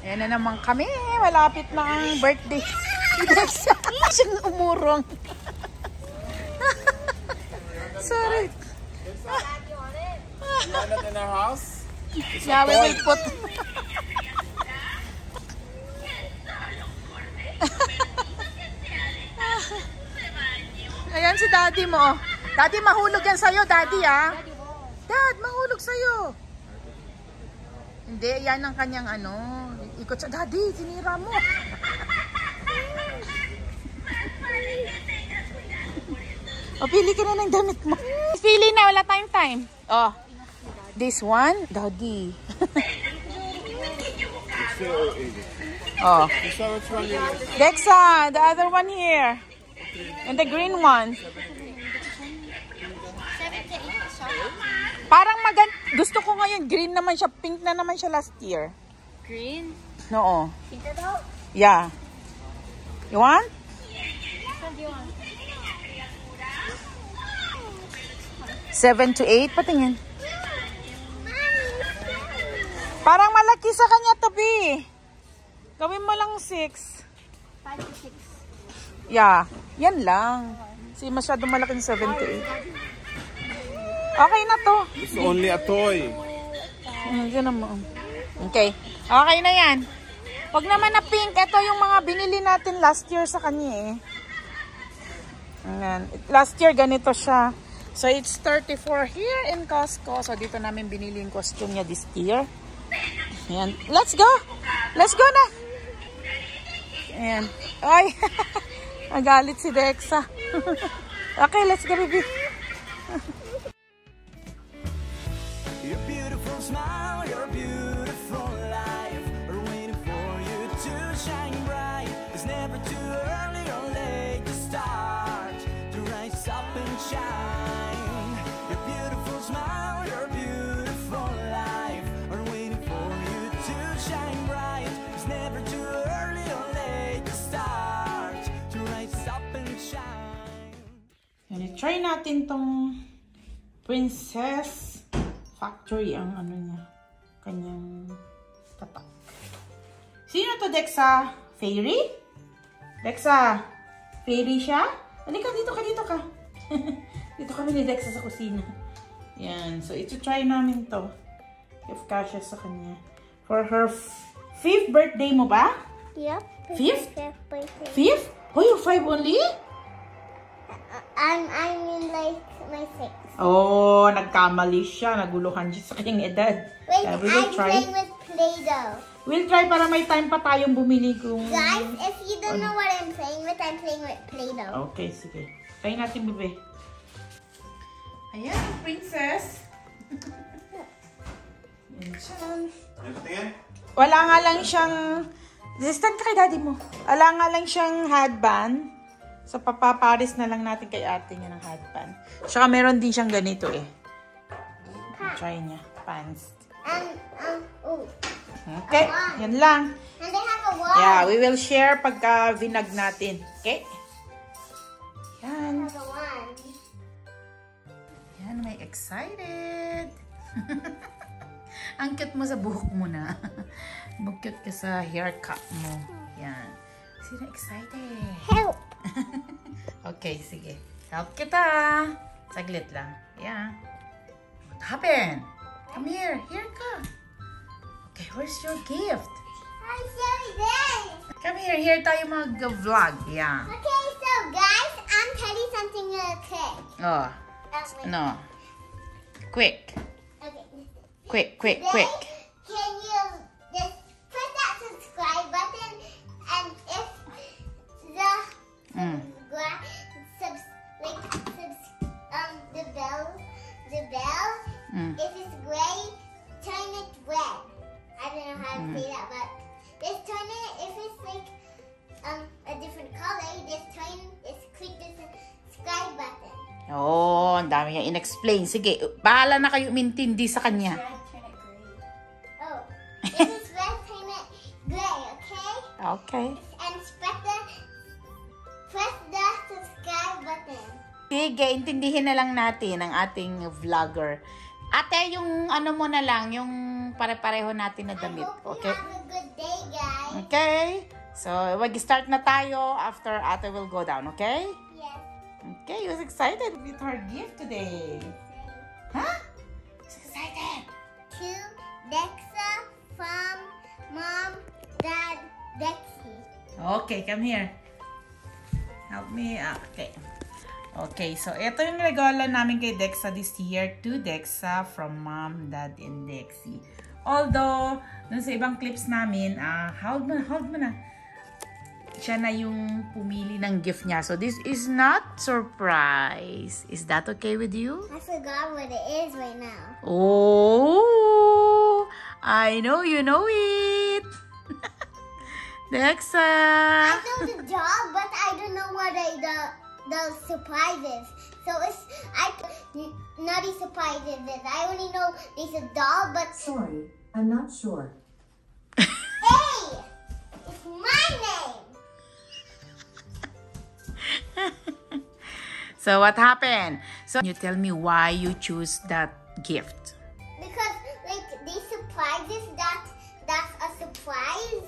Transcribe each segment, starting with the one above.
Ayan na naman kami. Malapit na ang birthday. Siyang umurong. Sorry. Not in our house? Yeah, we will put... Ayan si daddy mo. Daddy, mahulog yan sa'yo, daddy, ah. Dad, mahulog sa'yo. Hindi, yan ang kanyang ano. Ikot sa daddy, sinira mo. O, pili ka na ng damit mo. Pili na, wala tayong time. Oh, this one, daddy. Oh. Dexa, the other one here. And the green one. Parang gusto ko ngayon, green naman siya. Pink na naman siya last year. Green? Oo. Pink na daw? Yeah. You want? What do you want? 7 to 8, patingin. Parang malaki sa kanya to, B. Gawin mo lang 6. 5 to 6. Yeah, yan lang. Kasi masyadong malaki yung 7 to 8. Okay na to. It's only a toy. Yan naman. Okay. Okay na yan. Wag naman na pink. Ito yung mga binili natin last year sa kanya eh. Ayan. Last year ganito siya. So it's 34 here in Costco. So dito namin binili yung costume niya this year. Ayan. Let's go. Let's go na. Ayan. Ay. Nagalit si Dexa. Okay, let's go, baby. Your beautiful smile, your beautiful life are waiting for you to shine bright. It's never too early or late to start to rise up and shine. Your beautiful smile, your beautiful life are waiting for you to shine bright. It's never too early or late to start to rise up and shine. Try natin tong Princess Factory ang ano niya, kanyang tatak. Sino to, Dexa? Fairy? Dexa, fairy siya? Halika, dito ka. Dito kami ni Dexa sa kusina. Yan, so ito try namin to. If kasha sa kanya. For her 5th birthday mo ba? Yep. 5th? 5th. 5th? Oh, you 5 only? I'm in like my 6th. Oh, nagkamali siya. Naguluhan siya sa kanyang edad. Wait, We will I'm try. playing with Play-Doh. We'll try para may time pa tayong bumili kung... Guys, if you don't know what I'm playing with Play-Doh. Okay, sige. Try natin, bebe. Ayan, princess. Ayan. Wala nga lang siyang... Resistant ka kay daddy mo. Wala nga lang siyang headband. So, papaparis na lang natin kay ate niya ng headband. Saka meron din siyang ganito eh. Try niya. Pants. Oh. Okay, yan lang. And they have a wall. Yeah, we will share pagka vinag natin. Okay? Yan. Have a one. Yan, may excited. Ang cute mo sa buhok mo na. Mag-cute ka sa haircut mo. Yan. Sino excited? Help. Okay, sige. Help kita. Saglit lang. Yeah. What happened? Come here. Here ka. Okay, where's your gift? I'm so dead. Come here. Here tayo mag-vlog. Yeah. Okay, so guys, I'm telling you something real quick. Oh. Wait. No. Quick. Okay. Quick. Today, can you just press that subscribe button, and if the if it's gray, turn it red. I don't know how to say that, but just turn it. If it's like a different color, just click the subscribe button. Oh, ang dami niya in-explain. Sige, bahala na kayo umintindi sa kanya. Red, turn it gray. Oh, if it's red, turn it gray. Okay. Okay. And press the subscribe button. Sige, intindihin na lang natin ang ating vlogger. Ate, yung ano mo na lang, yung pare-pareho natin na damit. I hope Okay? you have a good day, guys. Okay? So, mag-start na tayo after Ate will go down, okay? Yes. Okay, he was excited with her gift today. Huh? He's excited. To Dexa from Mom, Dad, Dexy. Okay, come here. Help me. Okay. Okay, so ito yung regalo namin kay Dexa this year. To Dexa from Mom, Dad, and Dexy. Although, dun sa ibang clips namin, hold mo na. Siya na yung pumili ng gift niya. So, this is not surprise. Is that okay with you? I forgot what it is right now. Oh, I know you know it. Dexa. I know the dog, but I don't know what the surprise is. So naughty surprises is. I only know there's a doll, but Sorry, I'm not sure. hey, it's my name. So what happened? So you tell me why you choose that gift. Because like these surprises, that's a surprise.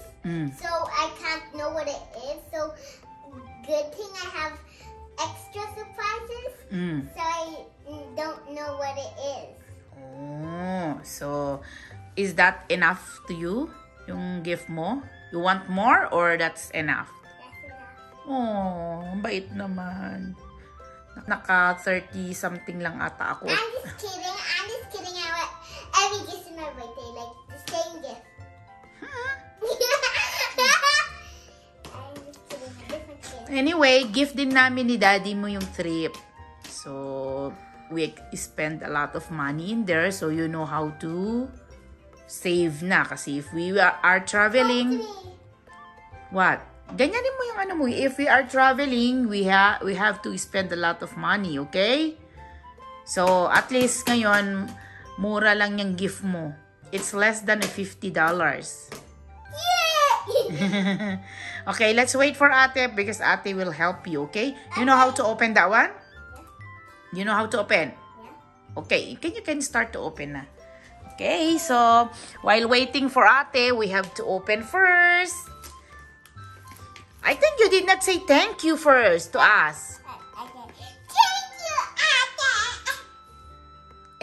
So I can't know what it is. So good thing I have extra surprises. So I don't know what it is. Oh, so is that enough to you? Yung gift mo? You want more or that's enough? That's enough. Oh, ang bait naman. Naka 30 something lang ata ako. I'm just kidding. I want every gift in my birthday, like the same gift. I'm just kidding. Different gift. Anyway, gift din namin ni Daddy mo yung trip. So, we spend a lot of money in there. So, you know how to save na. Kasi if we are traveling... What? Ganyanin mo yung ano mo. If we are traveling, we have to spend a lot of money, okay? So, at least ngayon, mura lang yung gift mo. It's less than $50. Yeah! Okay, let's wait for Ate because Ate will help you, okay? You know how to open that one? You know how to open? Yeah. Okay, you can start to open na. Okay, so while waiting for Ate, we have to open first. I think you did not say thank you first to us. Okay. Thank you, Ate.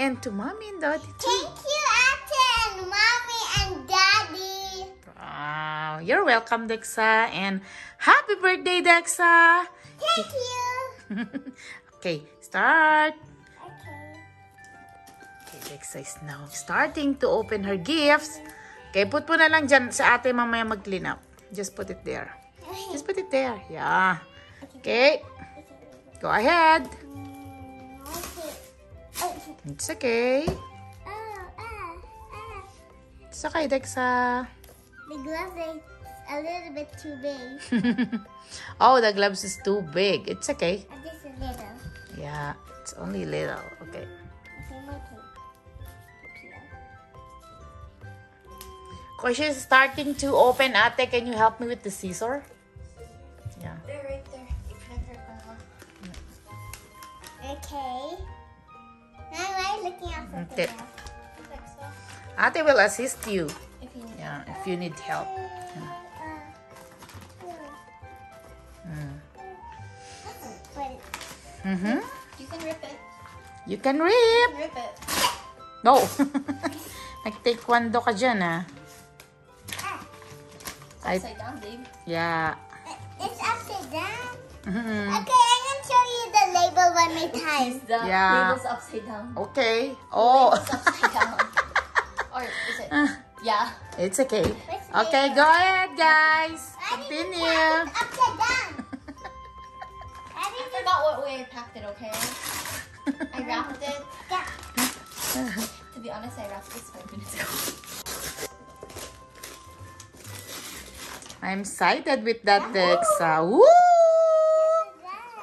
And to Mommy and Daddy too. Thank you, Ate and Mommy and Daddy. Wow, you're welcome, Dexa. And happy birthday, Dexa. Thank you. Okay, start. Okay. Okay, Dexa is now starting to open her gifts. Okay, put mo na lang dyan sa Ate mamaya mag-clean up. Just put it there. Just put it there. Yeah. Okay. Go ahead. It's okay. It's okay, Dexa. The gloves are a little bit too big. Oh, the gloves is too big. It's okay. Just a little. Yeah, it's only little. Okay. Okay, my cake. Koshi is starting to open. Ate, can you help me with the scissor? Yeah. They're right there. Okay. Now I'm looking at something Okay. else. Ate will assist you. If you need. Yeah, if you need help. Mm-hmm. You can rip it. You can rip. Rip it. No. Nag-taekwondo ka dyan, ah. Upside down, babe. Yeah. It's upside down. Mhm. Okay, I'm gonna show you the label one more time. The Yeah. label's upside down. Okay. Oh. It's upside down. Or is it? Yeah. It's okay. Where's the Okay, label? go ahead, guys. I didn't Continue. pack it upside down. I I didn't forgot what way I packed it, okay? I wrapped it. Yeah. To be honest, I wrapped this 5 minutes ago. I'm excited with that, Dexa. Woo!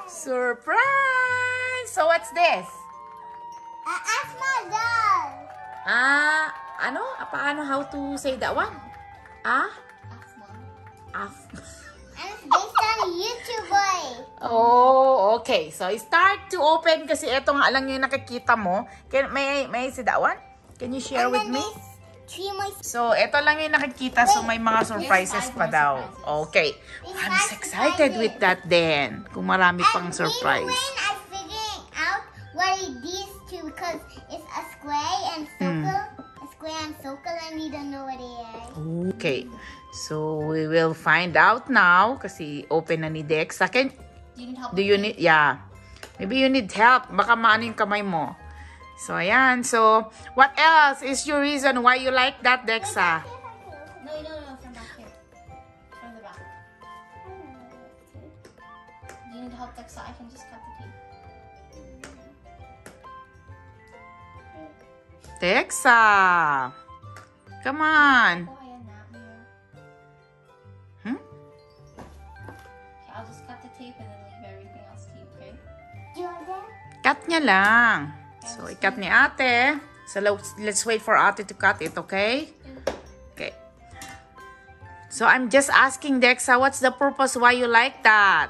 Surprise! So, what's this? Asthma doll. Ano? Paano? How to say that one? Asthma. And it's based on a YouTube boy. Oh, okay. So, start to open kasi ito nga lang yung nakikita mo. May say that one? Can you share with me? 3 more. So, ito lang yung nakikita. So, may mga surprises pa daw. Okay. I'm so excited with that then. Kung marami pang surprise. When I'm figuring out what are these two because it's a square and circle. A square and circle and we don't know what it is. Okay. So, we will find out now. Kasi open na ni Dexa. Do you need help? Do you need, yeah. Maybe you need help. Baka maano yung kamay mo. So, ayan. So, what else is your reason why you like that, Dexa? No, from back here. From the back. Do you need help, Dexa? I can just cut the tape. Dexa! Come on! Oh, ayan na. Hmm? Okay, I'll just cut the tape and then leave everything else to you, okay? Do you want that? Cut niya lang. So, i-cut ni ate. So, let's wait for ate to cut it, okay? Okay. So, I'm just asking Dexa, what's the purpose why you like that?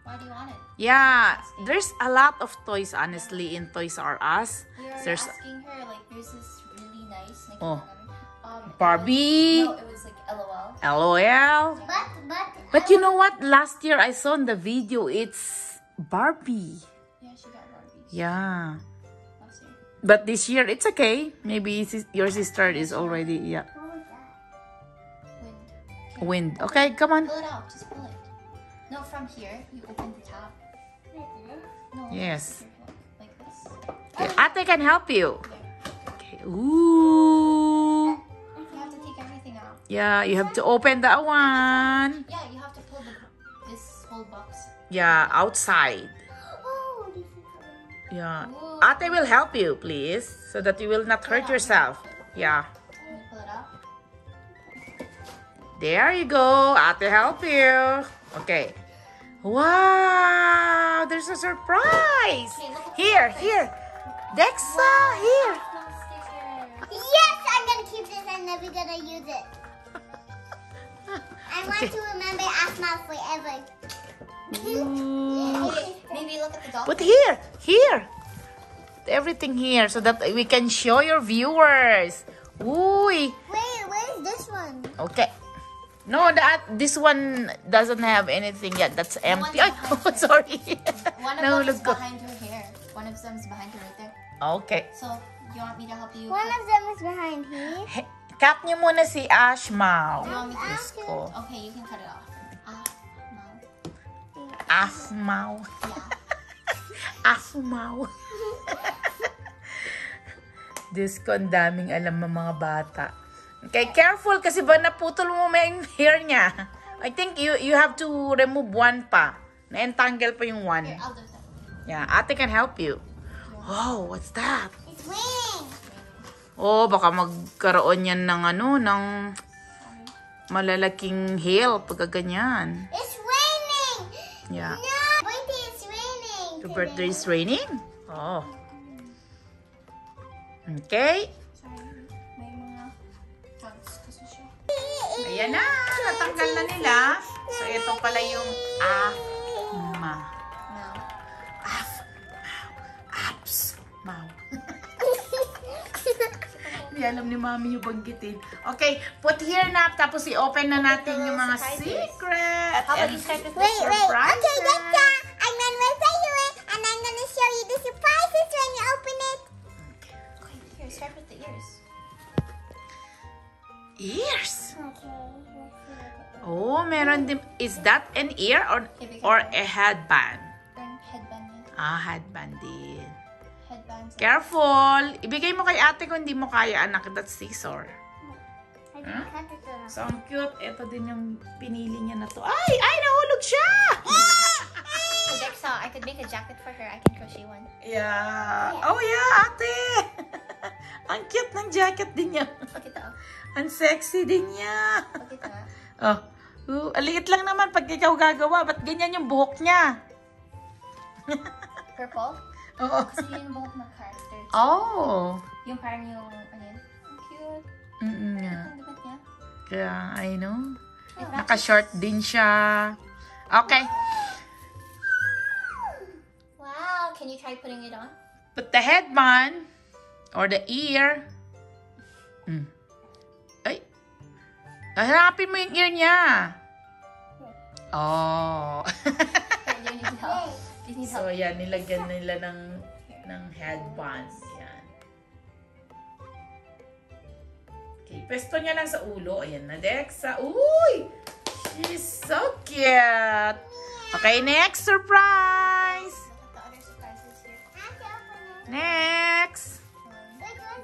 Why do you want it? Yeah, there's a lot of toys, honestly, in Toys R Us. We were There's asking her, like, there's this really nice, like, Oh. Barbie. Barbie, No, it was like LOL. LOL. But you know what? Last year, I saw in the video, it's Barbie. Yeah, she got Barbies Yeah. last year. But this year, it's okay. Maybe your sister is already, yeah. Wind. Wind. Okay, come on. Pull it out. Just pull it. No, from here, you open the top. No. Yes. Here, look, like this. Okay, ate can help you. Okay. Ooh. You have to take everything out. Yeah, you have to open that one. Yeah, you have to pull this whole box. Yeah, outside. Oh, this is Yeah. Ate will help you, please, so that you will not hurt yourself. Yeah. Can you pull it out? There you go. Ate help you. Okay. Wow, there's a surprise. Okay, look at Here. Dexa, here. No sticker. Yes, I'm gonna keep this and never gonna use it. I want to remember Asma forever. Maybe look at the doll. Put here. Everything here so that we can show your viewers. Ooh. Where's this one? Okay. No, this one doesn't have anything yet. That's empty. one's Ay, behind her. sorry. One of them is Nahulog ko. behind her hair. One of them is behind her right there. Okay. So, you want me to help you? One of them is behind here. Cut niyo muna si Ashmao. Do you want me to? Diyos ko. Okay, you can cut it off. No. Ashmao. Yeah. Ashmao. Diyos ko, ang daming alam ng mga bata. Okay, careful kasi ba naputol mo yung hair niya. I think you have to remove one pa. Na-entangle pa yung one. Here, I'll do that. Yeah, ate can help you. Oh, what's that? It's raining. Oh, baka magkaroon yan ng ng malalaking hail pagka ganyan. It's raining. Yeah. No, birthday is raining. Your birthday is raining? Oh. Okay. Sorry, may mga tags kasi siya. Ayan na, natanggal na nila. So, ito pala yung AFMA. No. AFMAW. Hindi alam ni Mami yung banggitin. Okay, put here na. Tapos i-open na natin yung mga secret. How about and you start with Wait. surprises. Okay, Dexter. I'm gonna tell you it, and I'm gonna show you the surprises when you open it. Okay, here, start with the ears. Ears. Okay. Oh, meron din. Is that an ear or a headband? Headband yan. Headband din. Headbands. Careful! Ibigay mo kay ate kung hindi mo kaya, anak. That's scissor. I didn't cut it off. So, ang cute. Ito din yung pinili niya na to. Ay! Nahulog siya! So, Dexa, I could make a jacket for her. I can crochet one. Yeah. Oh, yeah, ate! Ang cute ng jacket din niya. Look at that. Ang sexy din niya. Look at that. Oh. Aliit lang naman pag ikaw gagawa. Ba't ganyan yung buhok niya? Purple? Oo. Kasi yun yung buhok ng character. Oh. Yung parang yung, ano yun? Ang cute. Yeah. Ang libat niya. Kaya, I know. It matches. Naka-short din siya. Okay. Wow, can you try putting it on? Put the headband or the ear. Hanapin mo yung ear niya. Oh. Do you need help? Do you need help? So, yan. Nilagyan nila ng headband. Yan. Okay. Pwesto niya lang sa ulo. Ayan na, Dexa. Uy! She's so cute. Okay, next surprise. Look at the other surprises here. Next. Which one's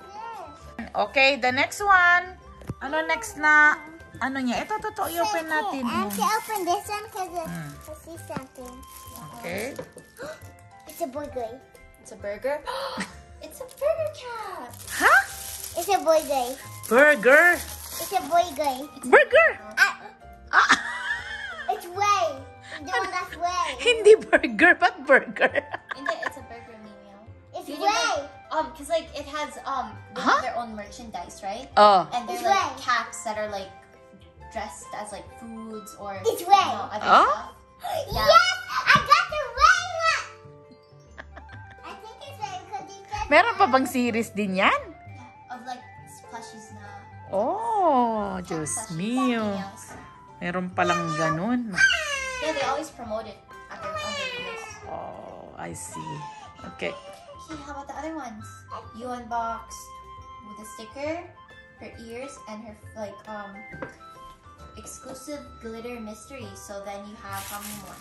this? Okay, the next one. Ano next na? Ano niya? Ito, i-open natin. I have to open this one because I see something. Okay. It's a boy guy. It's a burger. It's a burger cat. Huh? It's a boy guy. Burger. It's a boy guy. Burger. It's Way. The one that's Way. Hindi burger, but burger. Hindi, it's a burger meal. It's You need, Way. cause like it has they Huh? have their own merchandise, right? Oh. And they're It's like Way. cats that are like dressed as like foods or It's Way. other Oh? stuff. Yeah. Yes, I got the Way one. I think it's Way because he said. Meron pa bang series din yan? Yeah, of like plushies na. Oh, cat Diyos plushies, mio. something else. Meron palang ganun. Yeah, they always promote it at their on their videos. Oh, I see. Okay. Okay, how about the other ones? You unboxed with a sticker, her ears, and her like exclusive glitter mystery. So then you have how many more?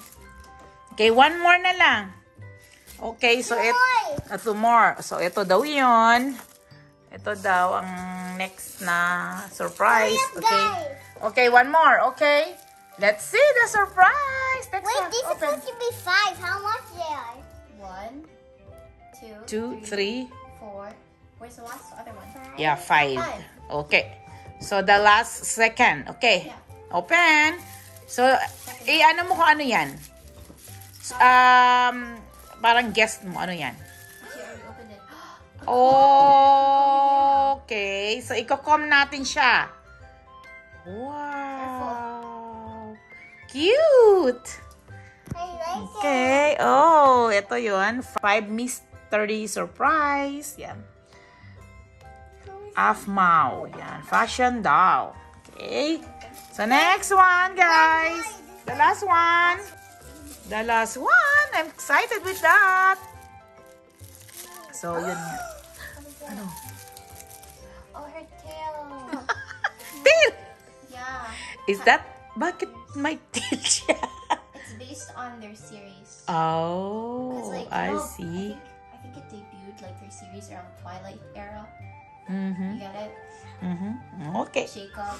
Okay, one more na lang. Okay, so ito more. So ito daw yun. Ito daw ang next na surprise. Okay. Okay, one more. Okay. Let's see the surprise. Next Wait, one. this is Open. supposed to be 5. How much they are? 1, 2, 2, 3. 4. Where's the last other one? Yeah, 5. 5. Okay. So the last second. Okay. Yeah. Open. So, ano mo kung ano yan? Parang guess mo. Ano yan? She already opened it. Okay. So, iko-com natin siya. Wow. Cute. I like it. Okay. Oh, ito yun. 5 mystery surprise. Yan. Afmao. Yan. Fashion doll. Okay. So, next one, guys. The last one. The last one. I'm excited with that. So, yun. Ano? Oh, her tail. Tail! Yeah. Is that, bakit may tail siya? It's based on their series. Oh, 'Cause, like, I you know, see. I think it debuted like their series around Twilight era. Mm-hmm. You get it? Okay. Jacob.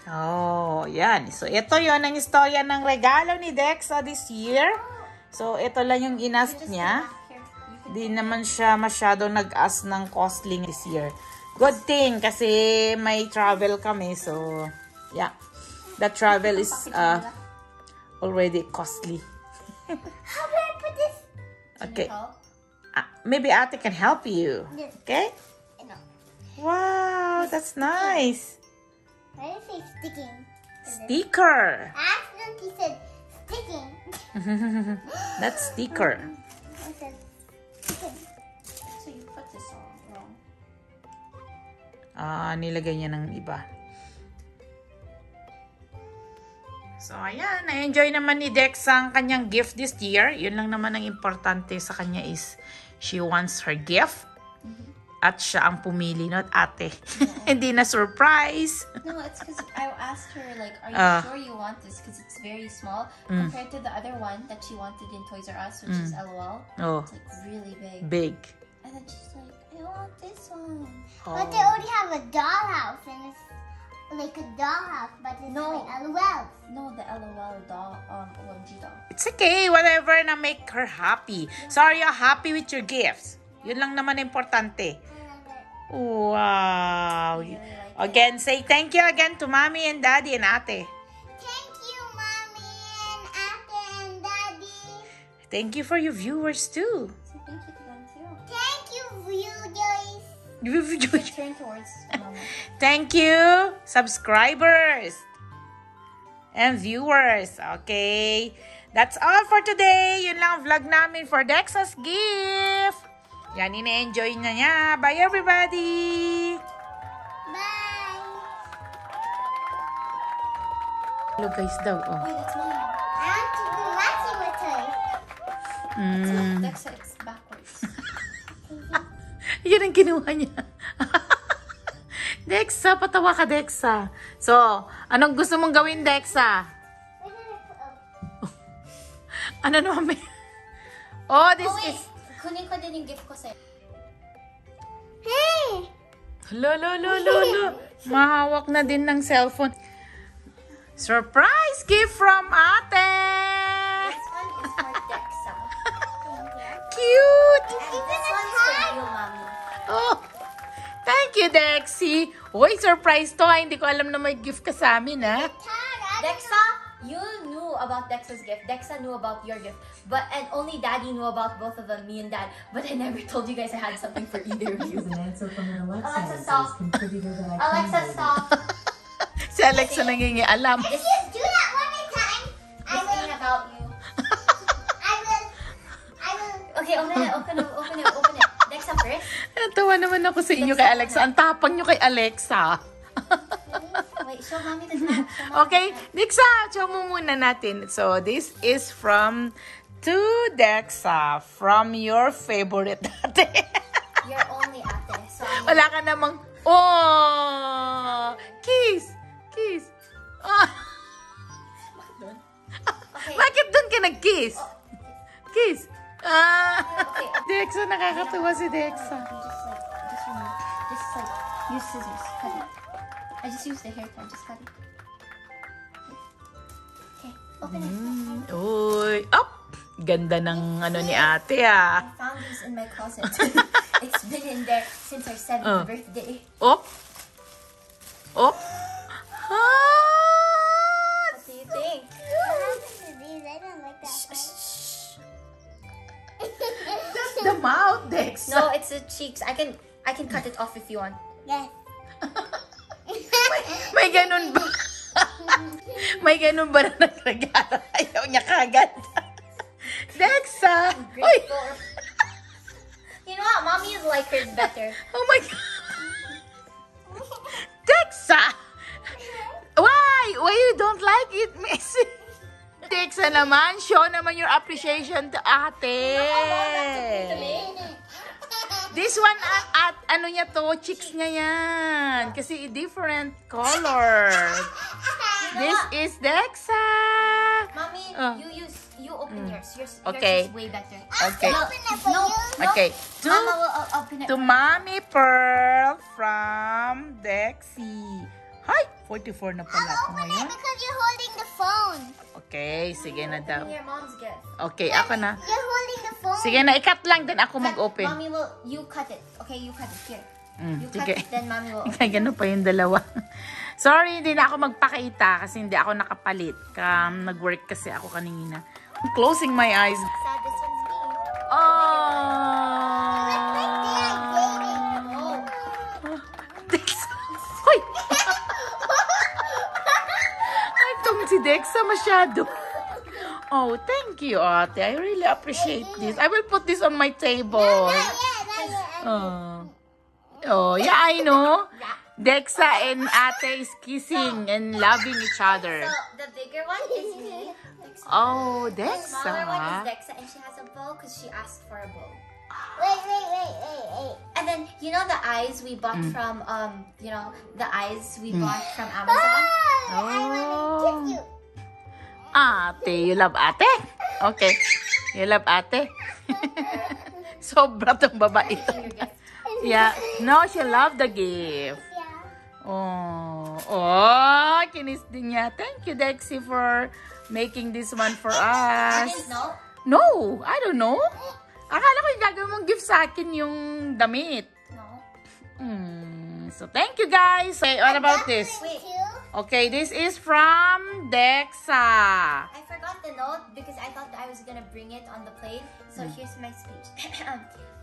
Oh, yan. So, ito yon ang istorya ng regalo ni Dexa this year. So, ito lang yung inask Just niya. go back here. You can Di naman siya masyado nag-ask ng costly this year. Good thing kasi may travel kami. So, yeah. The travel is already costly. How do I put this? Okay. help. Maybe Ate can help you. Yes. Okay? No. Wow, that's nice. Why did it say sticking? Sticker. I accidentally said sticking. That's sticker. I said sticking. So you put this all wrong. Nilagay niya ng iba. So, ayan. Na-enjoy naman ni Dex ang kanyang gift this year. Yun lang naman ang importante sa kanya is she wants her gift. At siya ang pumili, not ate. Hindi na surprise. No, it's because I asked her, like, are you sure you want this? Because it's very small compared to the other one that she wanted in Toys R Us, which is LOL. Oh, It's like really big. big. And then she's like, I want this one. But they already have a dollhouse and it's like a dollhouse, but it's No. like LOL. No, the LOL doll, OMG doll. It's okay. Whatever na make her happy. So, are you happy with your gifts? Yun lang naman importante. Wow. Again, say thank you again to Mommy and Daddy and Ate. Thank you, Mommy and Ate and Daddy. Thank you for your viewers too. So thank you to them too. Thank you, viewers. Turn towards Mama. Thank you, subscribers and viewers. Okay. That's all for today. Yun lang ang vlog namin for Dexa's gift. Yan, ina-enjoy na niya. Bye, everybody! Bye. Hello guys daw. Oh. Wait, that's mine. I want to be matching with her. Dexa, it's backwards. Yan ang kinuha niya. Dexa, patawa ka, Dexa. So, anong gusto mong gawin, Dexa? Where did I put? Ano naman? Oh, this Oh, wait. is... Kunin ko din yung gift ko sa'yo. Hey! Lo. Mahawak na din ng cellphone. Surprise gift from ate! This one is for Dexa. Cute! And this one's for you, Mommy. Oh, thank you, Dexy. Uy, surprise to. Hindi ko alam na may gift ka sa amin, ha? Dexa, you knew about Dexa's gift. Dexa knew about your gift. And only Daddy knew about both of them, me and Dad. But I never told you guys I had something for either of you. Here's an answer from an Alexa. Alexa, It stop. says, contributor that I Alexa, can stop. Si Alexa nangingialam. If you do that one more time, This ain't about you. I will. Okay, open it. Dexa first. Natawa naman ako sa inyo kay Alexa. Ang tapang nyo kay Alexa. Wait, show Mommy the map. Okay, Dexa, show mo muna natin. So, this is from to Dexa, from your favorite ate. You're only ate. So Wala ka namang, oh, kiss. Oh. Okay. Bakit doon ka nag-kiss? Kiss. Okay. Dexa, nakakatuwa si Dexa. Use scissors. Cut it. I just used the hair tie. Just cut it. Okay, open it. Uy, up! Ganda ng ano ni ate, ah. I found these in my closet. It's been in there since our 7th birthday. Up! Ah! What do you think? What happened to these? I don't like that one. That's the mouth, Dexa. No, it's the cheeks. I can cut it off if you want. Yes. May ganun ba? May ganun ba na nagregalo? Ayaw niya kagad. Dexa! Uy! Grateful. You know what? Mommy is like hers better. Oh my God! Dexa! Why? Why you don't like it, Missy? Dexa naman, show naman your appreciation to ate. This one, at ano niya to, cheeks niya yan. Kasi different color. This is Dexa. Mommy, Oh. you open yours. Yours Okay. is way better. Okay. Open it for you. Okay. Mama will open it. To Mommy Pearl from Dexy. Hi! 44 na pala ako Open it ngayon. because you're holding the phone. Okay, sige na daw. Open your mom's gift. Okay, ako na. You're holding the phone. Sige na, ikat lang din ako mag-open. Mommy will, you cut it. Okay, you cut it. Here. You cut Sige. it, then Mommy will open. Kaya ganun pa yung dalawa. Sorry, hindi na ako magpakita kasi hindi ako nakapalit. Nag-work kasi ako kanina. I'm closing my eyes. Sad, this one's me. Oh! Dexa! Hoy! Ay, itong si Dexa masyado. Oh, thank you, ate. I really appreciate this. I will put this on my table. Oh, yeah, I know. Dexa and ate is kissing and loving each other. So, the bigger one is me. Oh, The smaller one is Dexa. Dexa, and she has a bow because she asked for a bow. Wait. And then, you know the eyes we bought from, the eyes we bought from Amazon? I want to kiss you. Ate, you love ate? Okay. You love ate? Sobra tong babae ito. Your gift. Yeah. No, she love the gift. Oh, kinis din niya. Thank you, Dexy, for making this one for You us. didn't know? No, I don't know. Akala ko yung gagawin mong gift sa akin yung damit. No. So, thank you, guys. Okay, what about this? Wait, Okay, this is from Dexa. I forgot the note because I thought that I was gonna bring it on the plate. So here's my speech.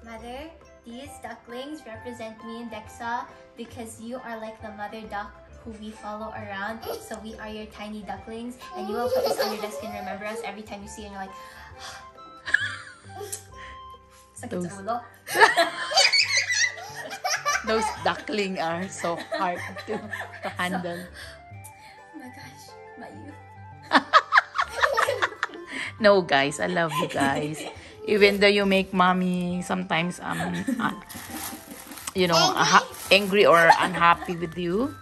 Mother, these ducklings represent me and Dexa because you are like the mother duck who we follow around. So we are your tiny ducklings, and you will put this on your desk and remember us every time you see it. And you're like, sakit sa ulo. Those duckling are so hard to handle. Oh my gosh, my youth. No, guys, I love you guys. Even though you make mommy sometimes you know, angry or unhappy with you.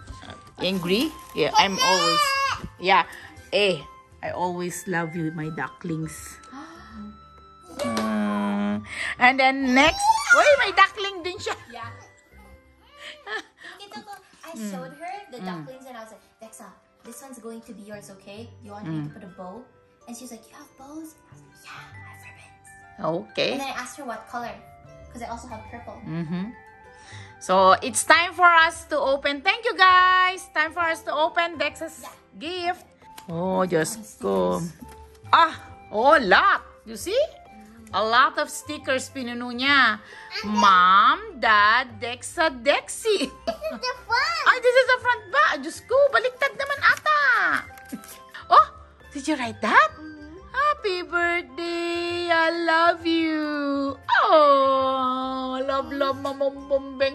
Angry? Yeah, I'm always, yeah. I always love you, my ducklings. And then next, may duckling din siya. Yeah. I showed her the ducklings and I was like, Dexa, this one's going to be yours, okay? You want me to put a bow? And she's like, you have bows? I was like, yeah, I have ribbons. Okay. And then I asked her what color, because I also have purple. So, it's time for us to open. Thank you, guys. Time for us to open Dexa's gift. Oh, just go. Oh, lot. You see? A lot of stickers pinuno niya. Mom, Dad, Dexa, Dexy. This is the front. Ay, this is the front ba? Diyos ko, baliktad naman ata. Oh, did you write that? Happy birthday. I love you. Oh, love, Mamong Bombeng.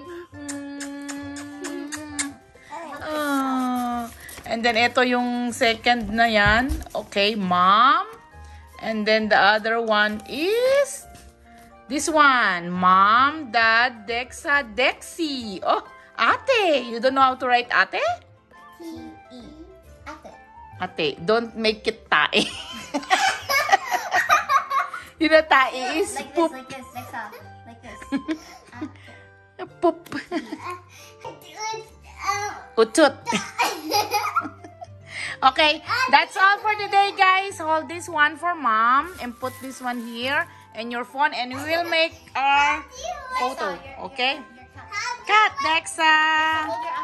And then, ito yung second na yan. Okay, Mom. And then, the other one is this one. Mom, Dad, Dexa, Dexy. Oh, ate. You don't know how to write ate? T-E. Ate. Ate, don't make it tae. You know, tae is Like poop. this, like this, Dexa. Like this. Poop. Utut. Okay, that's all for today, guys. Hold this one for Mom and put this one here and your phone, and we will make our photo. Okay? Your cat. Cut, Dexa. Hold your